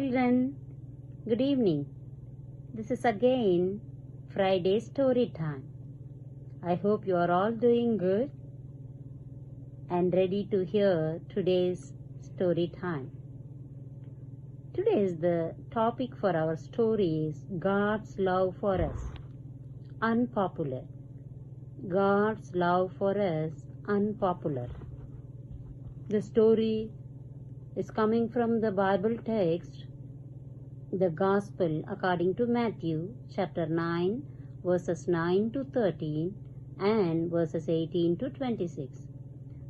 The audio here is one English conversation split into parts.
children, good evening. This is again Friday story time. I hope you are all doing good and ready to hear today's story time. Today's the topic for our story is God's love for us. Unpopular. God's love for us, unpopular. The story is coming from the Bible text, the Gospel according to Matthew chapter 9 verses 9 to 13 and verses 18 to 26.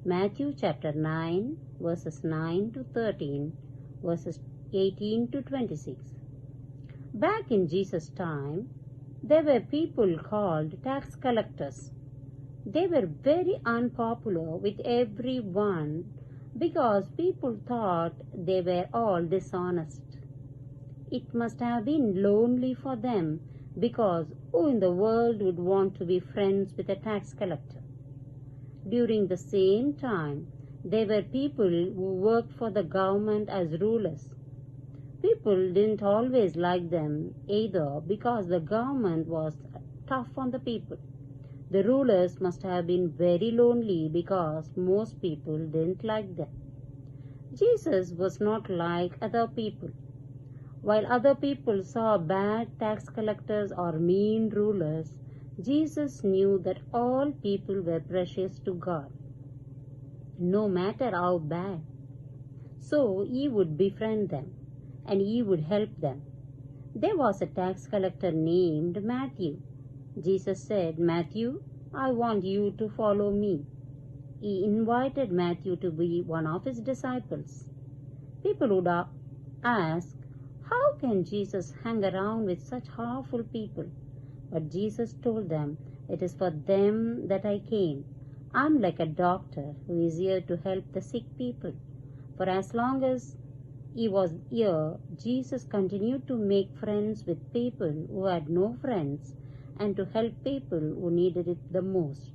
Matthew chapter 9 verses 9 to 13 verses 18 to 26. Back in Jesus' time, there were people called tax collectors. They were very unpopular with everyone because people thought they were all dishonest. It must have been lonely for them because who in the world would want to be friends with a tax collector? During the same time, there were people who worked for the government as rulers. People didn't always like them either because the government was tough on the people. The rulers must have been very lonely because most people didn't like them. Jesus was not like other people. While other people saw bad tax collectors or mean rulers, Jesus knew that all people were precious to God, no matter how bad. So he would befriend them and he would help them. There was a tax collector named Matthew. Jesus said, "Matthew, I want you to follow me." He invited Matthew to be one of his disciples. People would ask, how can Jesus hang around with such harmful people? But Jesus told them, it is for them that I came. I'm like a doctor who is here to help the sick people. For as long as he was here, Jesus continued to make friends with people who had no friends and to help people who needed it the most.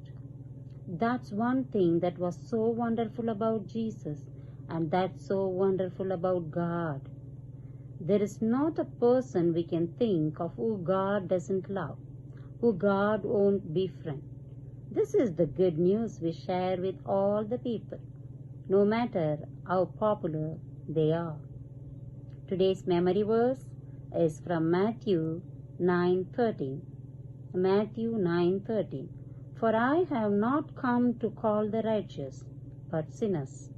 That's one thing that was so wonderful about Jesus, and that's so wonderful about God. There is not a person we can think of who God doesn't love, who God won't befriend. This is the good news we share with all the people, no matter how popular they are. Today's memory verse is from Matthew 9:13. Matthew 9:13. For I have not come to call the righteous, but sinners.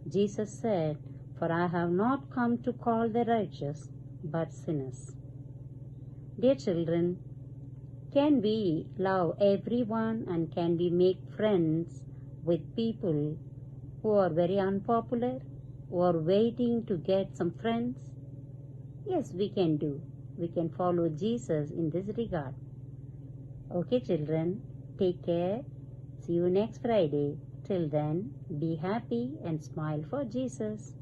Jesus said, for I have not come to call the righteous, but sinners. Dear children, can we love everyone and can we make friends with people who are very unpopular, who are waiting to get some friends? Yes, we can do. We can follow Jesus in this regard. Okay, children, take care. See you next Friday. Till then, be happy and smile for Jesus.